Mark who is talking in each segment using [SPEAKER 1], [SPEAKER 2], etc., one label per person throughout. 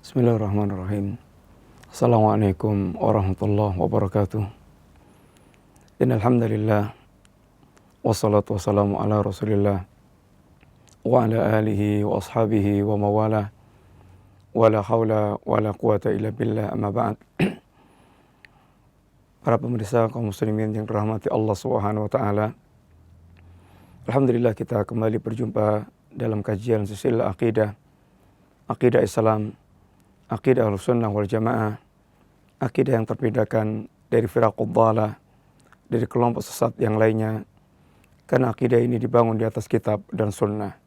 [SPEAKER 1] Bismillahirrahmanirrahim. Assalamualaikum warahmatullahi wabarakatuh. Innal hamdalillah wassalatu wassalamu ala Rasulillah wa ala alihi wa ashabihi wa mawala wa la haula wa la quwata illa billah, amma ba'd. Para pemirsa kaum muslimin yang dirahmati Allah Subhanahu wa taala. Alhamdulillah kita kembali berjumpa dalam kajian silsilah akidah Islam, akidah Ahlussunnah wal Jamaah, akidah yang terbedakan dari firaqud dhalah, dari kelompok sesat yang lainnya, karena akidah ini dibangun di atas kitab dan sunnah.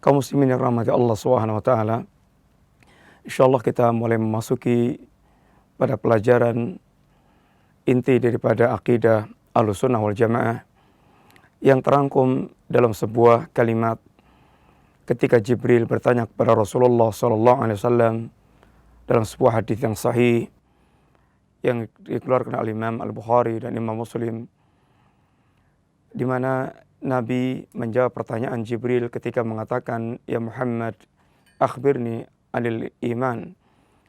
[SPEAKER 1] Kaum muslimin yang rahmati Allah Subhanahu wa taala, insyaallah kita mulai memasuki pada pelajaran inti daripada akidah Ahlussunnah wal Jamaah yang terangkum dalam sebuah kalimat ketika Jibril bertanya kepada Rasulullah SAW dalam sebuah hadis yang sahih yang dikeluarkan oleh Imam Al-Bukhari dan Imam Muslim, di mana Nabi menjawab pertanyaan Jibril ketika mengatakan, "Ya Muhammad, akhbirni anil iman."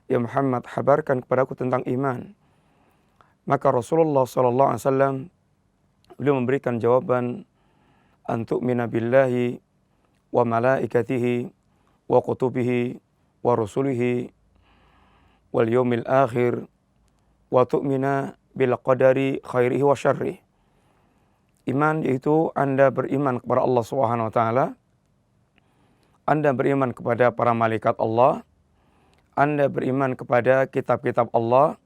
[SPEAKER 1] Ya Muhammad, habarkan kepadaku tentang iman. Maka Rasulullah SAW beliau memberikan jawaban, "Antu'mina billahi wa malaikatihi wa kutubihi wa rusulihi wal yaumil akhir wa tu'mina bil qadari khairihi wa syarrihi." Iman yaitu Anda beriman kepada Allah Subhanahu wa taala, Anda beriman kepada para malaikat Allah, Anda beriman kepada kitab-kitab Allah,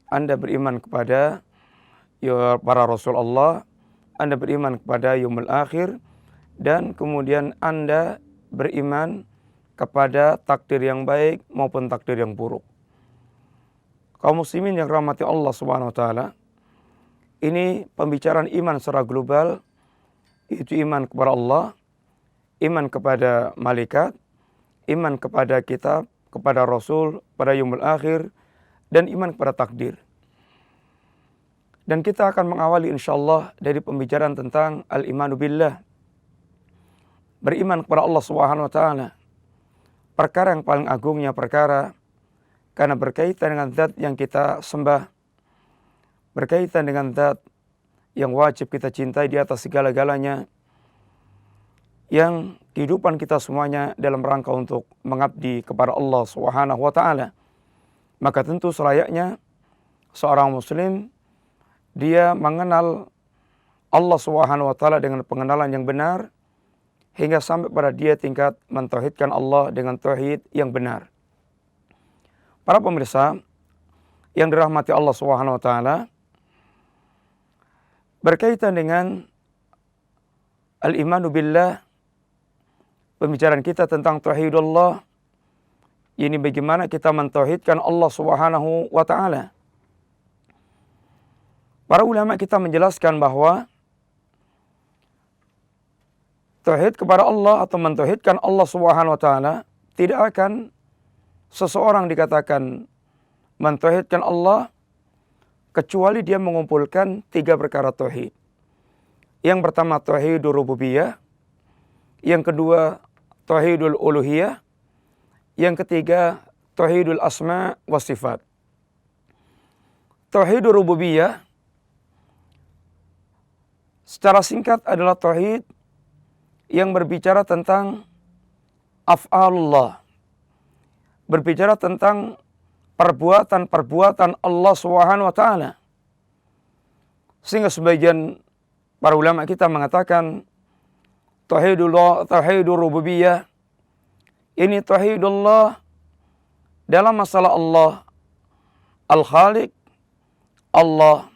[SPEAKER 1] Anda beriman kepada para rasul Allah, Anda beriman kepada yaumul akhir, dan kemudian Anda beriman kepada takdir yang baik maupun takdir yang buruk. Kaum muslimin yang rahmati Allah Subhanahu wa taala, ini pembicaraan iman secara global, yaitu iman kepada Allah, iman kepada malaikat, iman kepada kitab, kepada rasul, pada yaumul akhir, dan iman kepada takdir. Dan kita akan mengawali insyaallah dari pembicaraan tentang al-imanu billah, beriman kepada Allah Subhanahu wa taala. Perkara yang paling agungnya perkara karena berkaitan dengan zat yang kita sembah, berkaitan dengan zat yang wajib kita cintai di atas segala-galanya, yang kehidupan kita semuanya dalam rangka untuk mengabdi kepada Allah Subhanahu wa taala. Maka tentu selayaknya seorang muslim dia mengenal Allah Subhanahu wa taala dengan pengenalan yang benar, hingga sampai pada dia tingkat mentauhidkan Allah dengan tauhid yang benar. Para pemirsa yang dirahmati Allah Subhanahu wa taala, berkaitan dengan al-imanu billah, pembicaraan kita tentang tauhidullah, ini bagaimana kita mentauhidkan Allah Subhanahu wa taala. Para ulama kita menjelaskan bahwa tauhid kepada Allah atau mentauhidkan Allah Subhanahu wa taala, tidak akan seseorang dikatakan mentauhidkan Allah kecuali dia mengumpulkan 3 perkara tauhid. Yang pertama tauhidul rububiyah, yang kedua tauhidul uluhiyah, yang ketiga tauhidul asma wa sifat. Tauhidul rububiyah secara singkat adalah tauhid yang berbicara tentang af'alullah, berbicara tentang perbuatan-perbuatan Allah Subhanahu wa taala. Sehingga sebagian para ulama kita mengatakan tauhidul rububiyah ini tauhidullah dalam masalah Allah al-Khaliq, Allah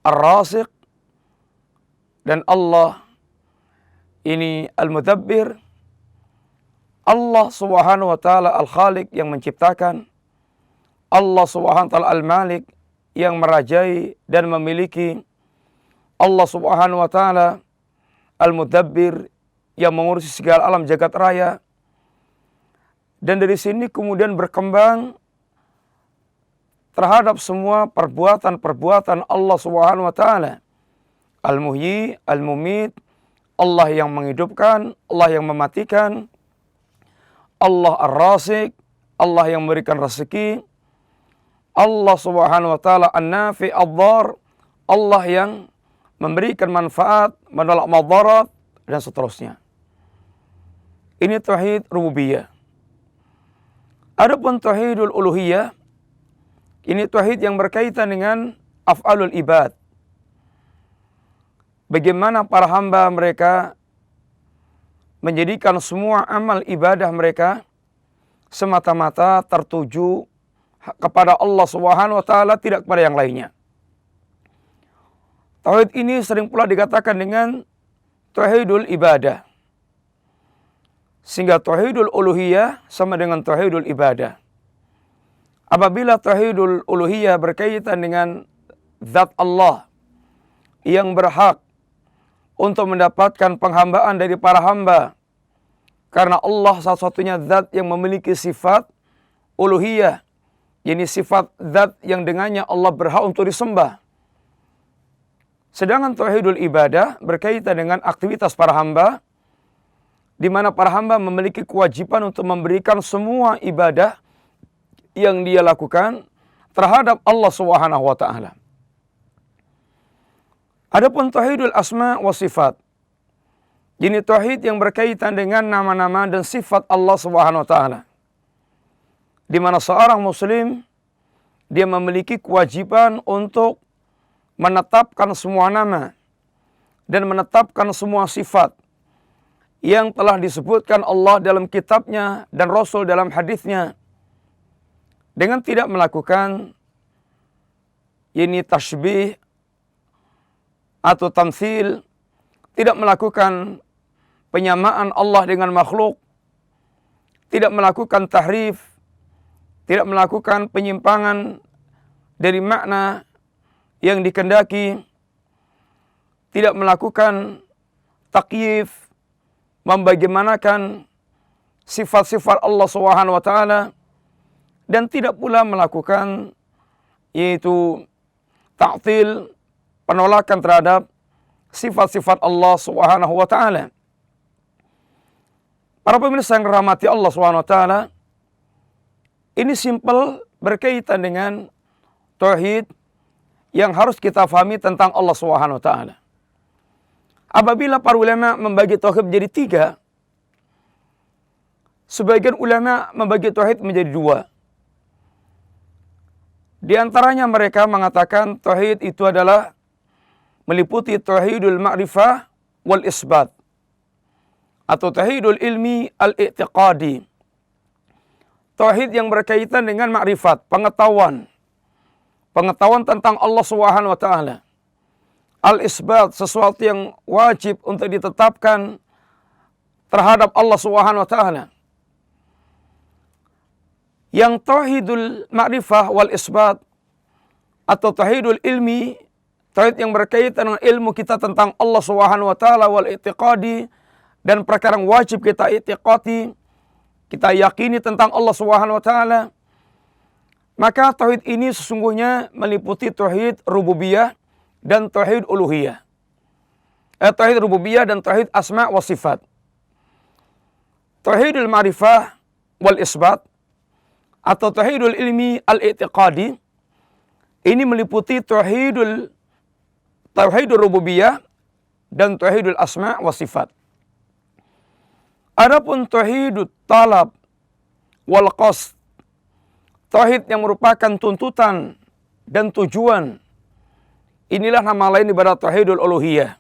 [SPEAKER 1] ar-Raziq, dan Allah ini al-Mudabbir. Allah Subhanahu wa taala al-Khaliq yang menciptakan, Allah Subhanahu wa taala al-Malik yang merajai dan memiliki, Allah Subhanahu wa taala al-Mudabbir yang mengurusi segala alam jagat raya. Dan dari sini kemudian berkembang terhadap semua perbuatan-perbuatan Allah Subhanahu wa taala. Al-Muhyi, Al-Mumit, Allah yang menghidupkan, Allah yang mematikan, Allah Ar-Razik, Allah yang memberikan rezeki, Allah Subhanahu wa taala an-nafi ad-dhar, Allah yang memberikan manfaat, menolak madarat dan seterusnya. Ini tauhid rububiyah. Adapun tauhidul uluhiyah, ini tauhid yang berkaitan dengan af'alul ibad. Bagaimana para hamba mereka menjadikan semua amal ibadah mereka semata-mata tertuju kepada Allah Subhanahu wa taala, tidak kepada yang lainnya. Tauhid ini sering pula dikatakan dengan tauhidul ibadah. Sehingga tauhidul uluhiyah sama dengan tauhidul ibadah. Apabila tauhidul uluhiyah berkaitan dengan zat Allah yang berhak untuk mendapatkan penghambaan dari para hamba, karena Allah satu-satunya zat yang memiliki sifat uluhiyah, ini sifat zat yang dengannya Allah berhak untuk disembah. Sedangkan tauhidul ibadah berkaitan dengan aktivitas para hamba, di mana para hamba memiliki kewajiban untuk memberikan semua ibadah yang dia lakukan terhadap Allah Subhanahu wa taala. Adapun tauhidul asma wa sifat, ini tauhid yang berkaitan dengan nama-nama dan sifat Allah Subhanahu wa taala. Di mana seorang muslim dia memiliki kewajiban untuk menetapkan semua nama dan menetapkan semua sifat yang telah disebutkan Allah dalam kitabnya dan Rasul dalam hadisnya, dengan tidak melakukan ini tashbih atau tamtsil, tidak melakukan penyamaan Allah dengan makhluk, tidak melakukan tahrif, tidak melakukan penyimpangan dari makna yang dikehendaki, tidak melakukan takyif, membagaimanakan sifat-sifat Allah Subhanahu wa taala, dan tidak pula melakukan yaitu ta'til, penolakan terhadap sifat-sifat Allah Subhanahu wa taala. Para pemirsa yang dirahmati Allah Subhanahu wa taala, ini simpel berkaitan dengan tauhid yang harus kita fahami tentang Allah Subhanahu wa taala. Apabila para ulama membagi tauhid menjadi tiga, sebagian ulama membagi tauhid menjadi dua. Di antaranya mereka mengatakan tauhid itu adalah meliputi tauhidul ma'rifah wal isbat, atau tauhidul ilmi al-i'tiqadi. Tauhid yang berkaitan dengan ma'rifat, pengetahuan tentang Allah Subhanahu wa taala. Al-isbat, sesuatu yang wajib untuk ditetapkan terhadap Allah Subhanahu wa taala. Yang tauhidul ma'rifah wal isbat atau tauhidul ilmi, tauhid yang berkaitan dengan ilmu kita tentang Allah Subhanahu wa taala, wal i'tiqadi, dan perkara yang wajib kita i'tiqati, kita yakini tentang Allah Subhanahu wa taala. Maka tauhid ini sesungguhnya meliputi tauhid rububiyah dan tauhid uluhiyah. Tauhid rububiyah dan tauhid asma wa sifat. Tauhidul ma'rifah wal isbat atau tauhidul ilmi al-i'tiqadi, ini meliputi tauhidul rububiyah dan tauhidul asma wa sifat. Adapun tauhidut talab wal qasd, tauhid yang merupakan tuntutan dan tujuan, inilah nama lain daripada tauhidul uluhiyah,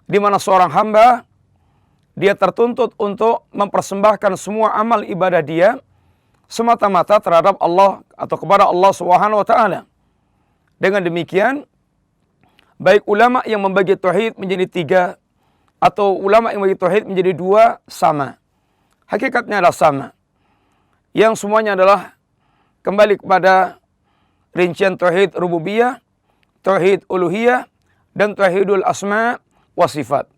[SPEAKER 1] di mana seorang hamba dia tertuntut untuk mempersembahkan semua amal ibadah dia semata-mata terhadap Allah atau kepada Allah Subhanahu wa taala. Dengan demikian, baik ulama yang membagi tauhid menjadi tiga atau ulama yang membagi tauhid menjadi dua, sama. Hakikatnya adalah sama. Yang semuanya adalah kembali kepada rincian tauhid rububiyah, tauhid uluhiyah, dan tauhidul asma wa sifat.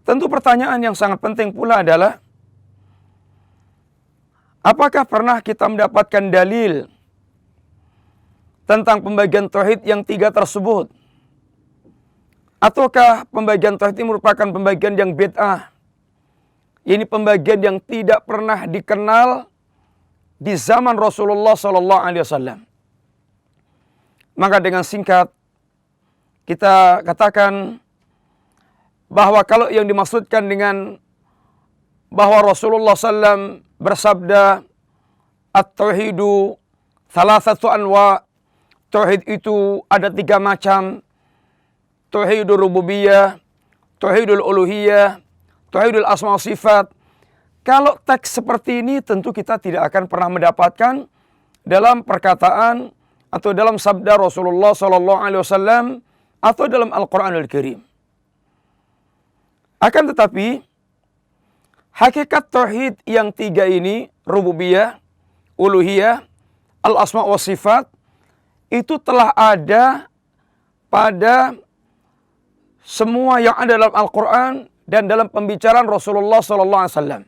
[SPEAKER 1] Tentu pertanyaan yang sangat penting pula adalah, apakah pernah kita mendapatkan dalil tentang pembagian tauhid yang tiga tersebut? Ataukah pembagian tauhid ini merupakan pembagian yang bid'ah? Ini pembagian yang tidak pernah dikenal di zaman Rasulullah sallallahu alaihi wasallam. Maka dengan singkat kita katakan bahwa kalau yang dimaksudkan dengan bahwa Rasulullah SAW bersabda at-tauhidu thalathatu anwa, tauhid itu ada 3 macam, tauhidul rububiyah, tauhidul uluhiyah, tauhidul asma wa sifat. Kalau teks seperti ini tentu kita tidak akan pernah mendapatkan dalam perkataan atau dalam sabda Rasulullah sallallahu alaihi wasallam atau dalam Al-Qur'anul Karim. Akan tetapi hakikat tauhid yang 3 ini, rububiyah, uluhiyah, al-asma wa sifat, itu telah ada pada semua yang ada dalam Al-Qur'an dan dalam pembicaraan Rasulullah sallallahu alaihi wasallam.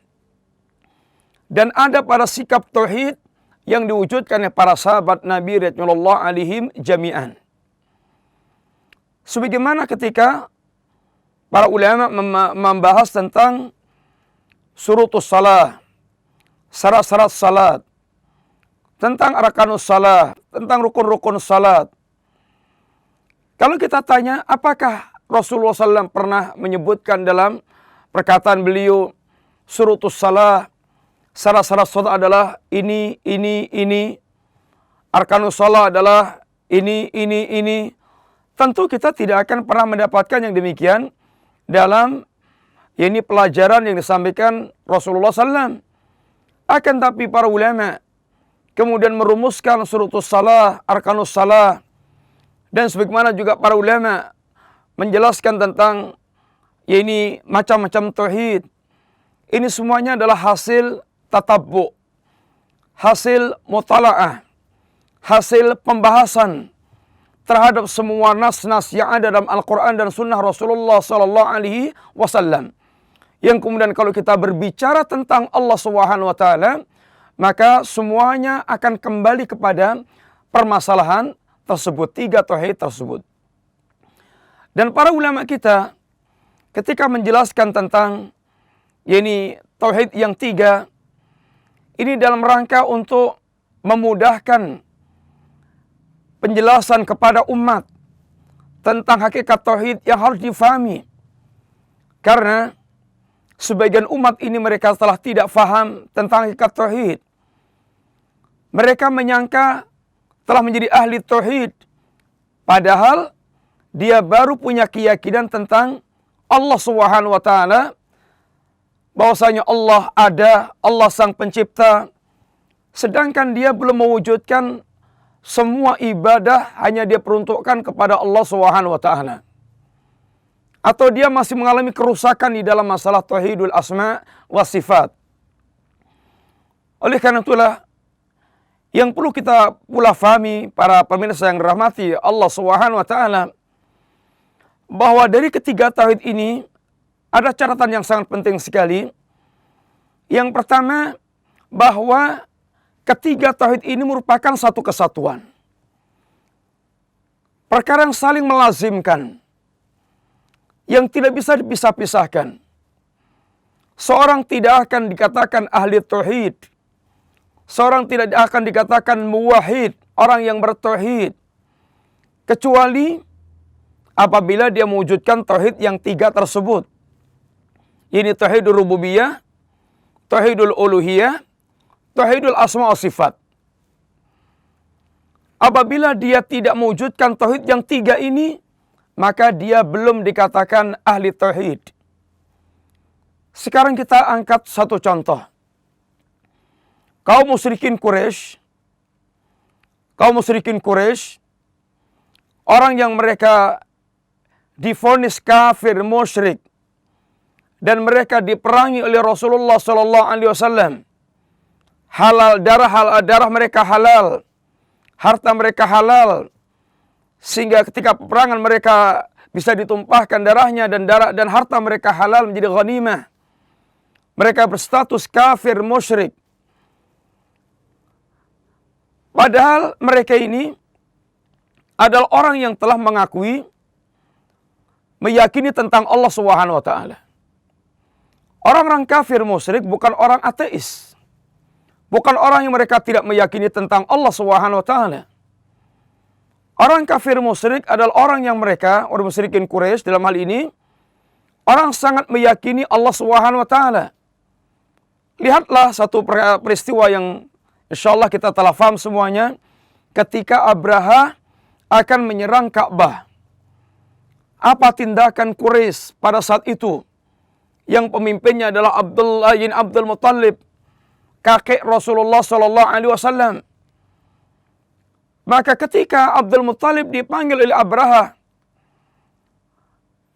[SPEAKER 1] Dan ada pada sikap tauhid yang diwujudkan oleh para sahabat Nabi radhiyallahu alaihim jami'an. Sebagaimana ketika para ulama membahas tentang syurutus salah, syarat-syarat salat, tentang arkanus salat, tentang rukun-rukun salat. Kalau kita tanya, apakah Rasulullah SAW pernah menyebutkan dalam perkataan beliau syurutus salah, syarat-syarat salat adalah ini, arkanus salat adalah ini. Tentu kita tidak akan pernah mendapatkan yang demikian dalam pelajaran yang disampaikan Rasulullah SAW. Akan tapi para ulama kemudian merumuskan syurutus salah, arkanus salah, dan sebagaimana juga para ulama menjelaskan tentang macam-macam tauhid. Ini semuanya adalah hasil tatabbu, hasil mutala'ah, hasil pembahasan terhadap semua nas-nas yang ada dalam Al-Quran dan Sunnah Rasulullah sallallahu alaihi wasallam. Yang kemudian kalau kita berbicara tentang Allah Subhanahu wa taala, maka semuanya akan kembali kepada permasalahan tersebut, 3 tauhid tersebut. Dan para ulama kita ketika menjelaskan tentang tauhid yang 3 ini dalam rangka untuk memudahkan penjelasan kepada umat tentang hakikat tauhid yang harus difahami. Karena sebagian umat ini mereka telah tidak faham tentang hakikat tauhid. Mereka menyangka telah menjadi ahli tauhid, padahal dia baru punya keyakinan tentang Allah Subhanahu wa taala, bahwasanya Allah ada, Allah sang pencipta, sedangkan dia belum mewujudkan semua ibadah hanya dia peruntukkan kepada Allah Subhanahu wa taala. Atau dia masih mengalami kerusakan di dalam masalah tauhidul asma wa sifat. Oleh karena itulah yang perlu kita pula fahami para pemirsa yang dirahmati Allah Subhanahu wa taala, bahwa dari ketiga tauhid ini ada catatan yang sangat penting sekali. Yang pertama, bahwa ketiga tauhid ini merupakan satu kesatuan. Perkara yang saling melazimkan, yang tidak bisa dipisah-pisahkan. Seorang tidak akan dikatakan ahli tauhid, seorang tidak akan dikatakan muwahhid, orang yang bertauhid, kecuali apabila dia mewujudkan tauhid yang 3 tersebut. Ini tauhidul rububiyah, tauhidul uluhiyah, tauhidul asma wa sifat. Apabila dia tidak mewujudkan tauhid yang 3 ini, maka dia belum dikatakan ahli tauhid. Sekarang kita angkat satu contoh. Kaum musyrikin Quraisy, orang yang mereka divonis kafir musyrik dan mereka diperangi oleh Rasulullah sallallahu alaihi wasallam. Darah mereka halal, harta mereka halal, sehingga ketika peperangan mereka bisa ditumpahkan darahnya dan harta mereka halal menjadi ghanimah. Mereka berstatus kafir musyrik. Padahal mereka ini adalah orang yang telah meyakini tentang Allah Subhanahu wa taala. Orang-orang kafir musyrik bukan orang ateis. Bukan orang yang mereka tidak meyakini tentang Allah Subhanahu wa taala. Orang kafir musyrik adalah orang yang mereka, orang musyrikin Quraisy dalam hal ini, orang sangat meyakini Allah Subhanahu wa taala. Lihatlah satu peristiwa yang insyaallah kita telah paham semuanya, ketika Abraha akan menyerang Ka'bah. Apa tindakan Quraisy pada saat itu? Yang pemimpinnya adalah Abdullah bin Abdul Muttalib, kakek Rasulullah sallallahu alaihi wasallam. Maka ketika Abdul Muttalib dipanggil oleh Abraha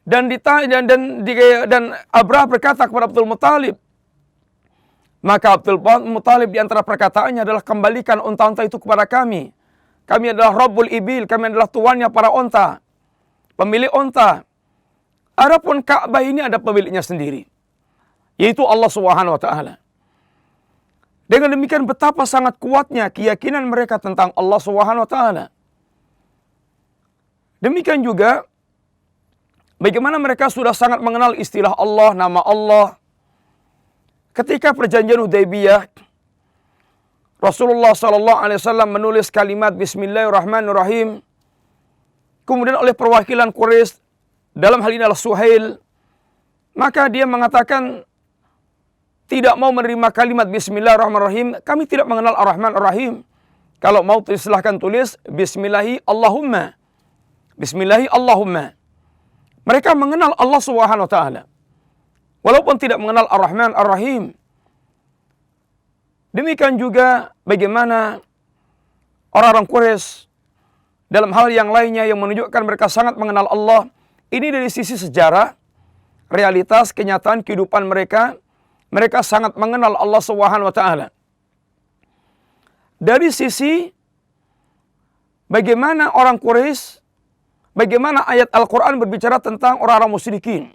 [SPEAKER 1] dan Abraha berkata kepada Abdul Muttalib, maka Abdul Muttalib di antara perkataannya adalah, kembalikan unta-unta itu kepada kami. Kami adalah Rabbul Ibil, kami adalah tuannya para unta, pemilik unta. Adapun Ka'bah ini ada pemiliknya sendiri, yaitu Allah Subhanahu wa taala. Dengan demikian betapa sangat kuatnya keyakinan mereka tentang Allah Subhanahu wa taala. Demikian juga bagaimana mereka sudah sangat mengenal istilah Allah, nama Allah. Ketika perjanjian Hudaybiyah, Rasulullah sallallahu alaihi wasallam menulis kalimat Bismillahirrahmanirrahim. Kemudian oleh perwakilan Quraisy, dalam hal ini adalah Suhail, maka dia mengatakan tidak mau menerima kalimat Bismillahirrahmanirrahim. Kami tidak mengenal Ar-Rahman Ar-Rahim. Kalau mau silahkan tulis Bismillahi Allahumma. Bismillahi Allahumma. Mereka mengenal Allah Subhanahu wa taala, walaupun tidak mengenal Ar-Rahman Ar-Rahim. Demikian juga bagaimana orang-orang Quraisy dalam hal yang lainnya yang menunjukkan mereka sangat mengenal Allah. Ini dari sisi sejarah, realitas, kenyataan kehidupan mereka. Mereka sangat mengenal Allah Subhanahu wa taala. Dari sisi bagaimana orang Quraisy, bagaimana ayat Al-Qur'an berbicara tentang orang-orang musyrikin.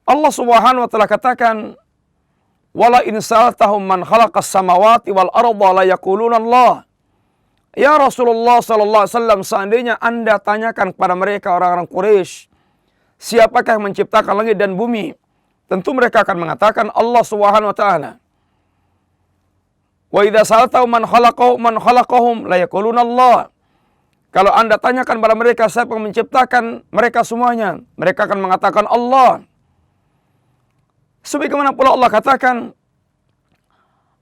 [SPEAKER 1] Allah Subhanahu wa taala katakan, "Wala in sa'altahum man khalaqas samawati wal arda la yaquluna Allah." Ya Rasulullah sallallahu alaihi wasallam, seandainya Anda tanyakan kepada mereka orang-orang Quraisy, siapakah yang menciptakan langit dan bumi? Tentu mereka akan mengatakan Allah Subhanahu wa taala. Wa idza sa'altahum man khalaqahum la yaquluna Allah. Kalau Anda tanyakan kepada mereka siapa yang menciptakan mereka semuanya, mereka akan mengatakan Allah. Sebagaimana pula Allah katakan,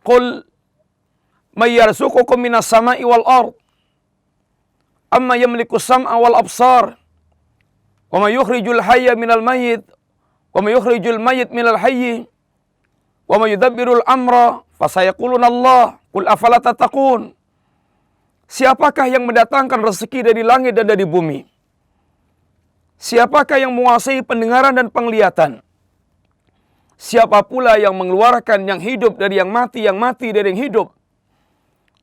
[SPEAKER 1] "Qul may yarzuqukum minas sama'i wal ard amma yamliku sam'a wal absar wa may yukhrijul hayya minal mayyit wa may yukhrijul mayyit minal hayyi wa may yudabbirul amra fasayaquluna Allah qul afala tattaqun." Siapakah yang mendatangkan rezeki dari langit dan dari bumi? Siapakah yang menguasai pendengaran dan penglihatan? Siapa pula yang mengeluarkan yang hidup dari yang mati dari yang hidup?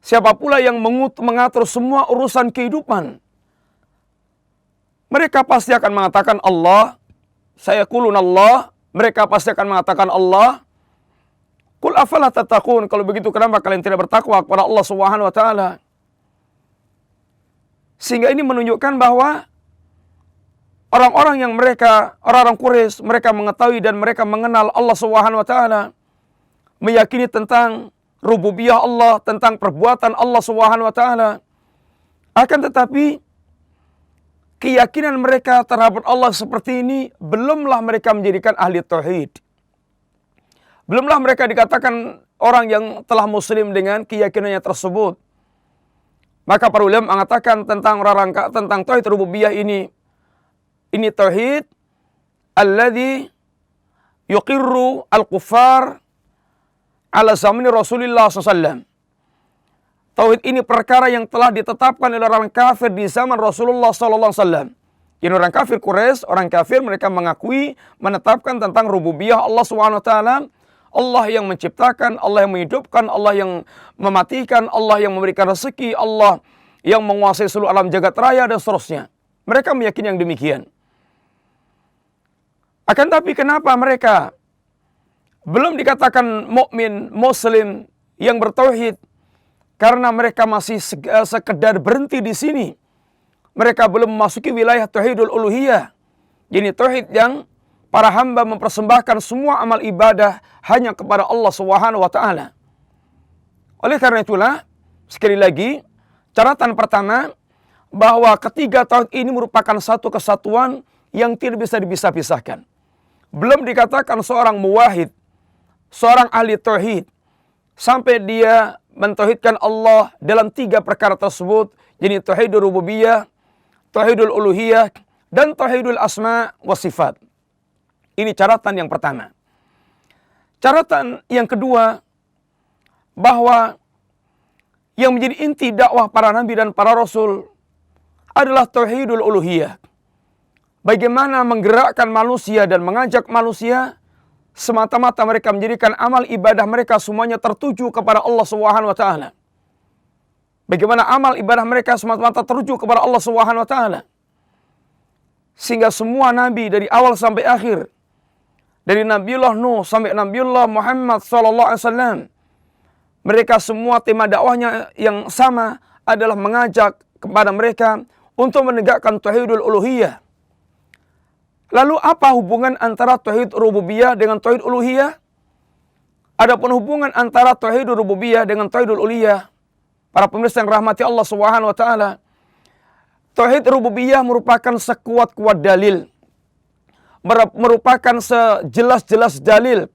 [SPEAKER 1] Siapa pula yang mengatur semua urusan kehidupan? Mereka pasti akan mengatakan Allah. Sayaqulun Allah. Mereka pasti akan mengatakan Allah. Qul afala tattaqun. Kalau begitu kenapa kalian tidak bertakwa kepada Allah Subhanahu wa taala? Sehingga ini menunjukkan bahwa orang-orang Quraisy, mereka mengetahui dan mereka mengenal Allah Subhanahu wa taala, meyakini tentang rububiyah Allah, tentang perbuatan Allah Subhanahu wa taala. Akan tetapi keyakinan mereka terhadap Allah seperti ini belumlah mereka menjadikan ahli tauhid. Belumlah mereka dikatakan orang yang telah muslim dengan keyakinannya tersebut. Maka para ulama mengatakan tentang tauhid rububiyah ini tauhid alladzi yuqirru al-kuffar ala zamani Rasulullah SAW. Tauhid ini perkara yang telah ditetapkan oleh orang kafir di zaman Rasulullah SAW. Ini orang kafir Quraisy, orang kafir mereka mengakui, menetapkan tentang rububiyah Allah SWT. Allah yang menciptakan, Allah yang menghidupkan, Allah yang mematikan, Allah yang memberikan rezeki, Allah yang menguasai seluruh alam jagat raya dan seterusnya. Mereka meyakini yang demikian. Akan tapi kenapa mereka belum dikatakan mukmin, muslim yang bertauhid? Karena mereka masih sekedar berhenti di sini. Mereka belum memasuki wilayah tauhidul uluhiyah. Jadi tauhid yang para hamba mempersembahkan semua amal ibadah hanya kepada Allah Subhanahu wa taala. Oleh karena itulah, sekali lagi, catatan pertama, bahwa ketiga tauhid ini merupakan satu kesatuan yang tidak bisa dipisah-pisahkan. Belum dikatakan seorang muwahhid, seorang ahli tauhid, sampai dia mentauhidkan Allah dalam tiga perkara tersebut, yaitu tauhidul rububiyah, tauhidul uluhiyah, dan tauhidul asma wa sifat. Ini catatan yang pertama. Catatan yang kedua, bahwa yang menjadi inti dakwah para nabi dan para rasul adalah tauhidul uluhiyah. Bagaimana menggerakkan manusia dan mengajak manusia semata-mata mereka menjadikan amal ibadah mereka semuanya tertuju kepada Allah Subhanahu wa taala. Bagaimana amal ibadah mereka semata-mata tertuju kepada Allah Subhanahu wa taala. Sehingga semua nabi dari awal sampai akhir, dari Nabiullah Nuh sampai Nabiullah Muhammad sallallahu alaihi wasallam, mereka semua tema dakwahnya yang sama adalah mengajak kepada mereka untuk menegakkan tauhidul uluhiyah. Lalu apa hubungan antara tauhid rububiyah dengan tauhid uluhiyah? Adapun hubungan antara tauhid rububiyah dengan tauhid uluhiyah, para pemirsa yang rahmati Allah Subhanahu wa taala, tauhid rububiyah merupakan sekuat-kuat dalil, merupakan sejelas-jelas dalil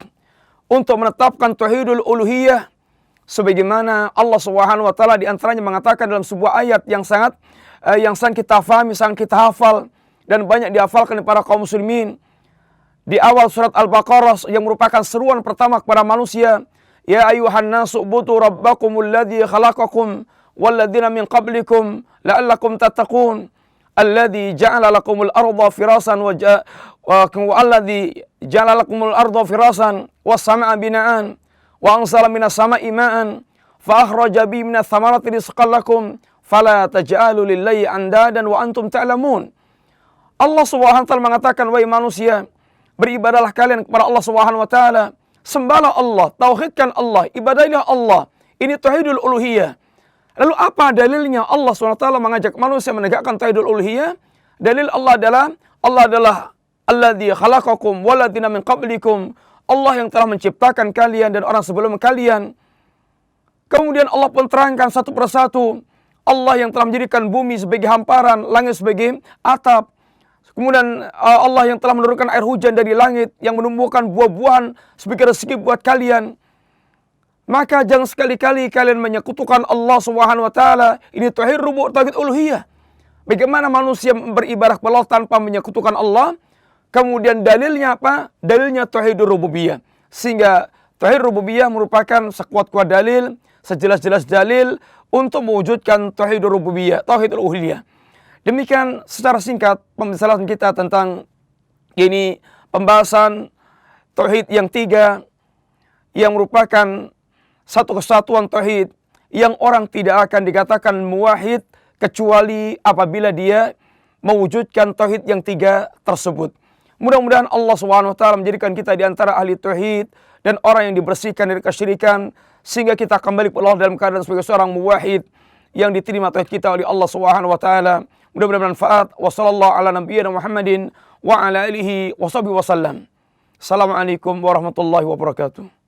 [SPEAKER 1] untuk menetapkan tauhidul uluhiyah, sebagaimana Allah Subhanahu wa taala di antaranya mengatakan dalam sebuah ayat yang sangat kita fahami, sangat kita hafal, dan banyak dihafalkan para kaum muslimin. Di awal surat Al-Baqarah yang merupakan seruan pertama kepada manusia, ya ayuhan nasu ubudu rabbakumul ladzi khalaqakum walladzina min qablikum la'allakum tattaqun alladzi ja'ala lakumul arda firasan wa alladzi ja'ala lakumul arda firasan was samaa'a bina'an wa anzala minas samaa'i ma'an fa akhraja bihi minats thamarati rizqan lakum fala taj'alu lillahi andadan wa antum ta'lamun. Allah Subhanahu wa taala mengatakan, wahai manusia, beribadahlah kalian kepada Allah Subhanahu wa taala, sembahlah Allah, tauhidkan Allah, ibadahilah Allah. Ini tauhidul uluhiyah. Lalu apa dalilnya Allah Subhanahu wa taala mengajak manusia menegakkan tauhidul uluhiyah? Dalil Allah adalah alladzi khalaqakum walladzina min qablikum. Allah yang telah menciptakan kalian dan orang sebelum kalian. Kemudian Allah pun terangkan satu persatu. Allah yang telah menjadikan bumi sebagai hamparan, langit sebagai atap. Kemudian Allah yang telah menurunkan air hujan dari langit, yang menumbuhkan buah-buahan sebagai rezeki buat kalian. Maka jangan sekali-kali kalian menyekutukan Allah Subhanahu wa taala. Ini tauhid rububiyah, tauhid uluhiyah. Bagaimana manusia beribadah kepada Allah tanpa menyekutukan Allah? Kemudian dalilnya apa? Dalilnya tauhid rububiyah. Sehingga tauhid rububiyah merupakan sekuat-kuat dalil, sejelas-jelas dalil untuk mewujudkan tauhid rububiyah, tauhid uluhiyah. Demikian secara singkat pembahasan kita tentang ini pembahasan tauhid yang tiga, yang merupakan satu kesatuan tauhid yang orang tidak akan dikatakan muwahhid kecuali apabila dia mewujudkan tauhid yang tiga tersebut. Mudah-mudahan Allah Subhanahu wa taala menjadikan kita di antara ahli tauhid dan orang yang dibersihkan dari kesyirikan, sehingga kita kembali ke Allah dalam keadaan sebagai seorang muwahhid yang diterima tauhid kita oleh Allah Subhanahu wa taala. Mudah-mudahan bermanfaat. Wassallallahu ala nabiyyina Muhammadin wa ala alihi wa sahbihi wasallam. Assalamualaikum warahmatullahi wabarakatuh.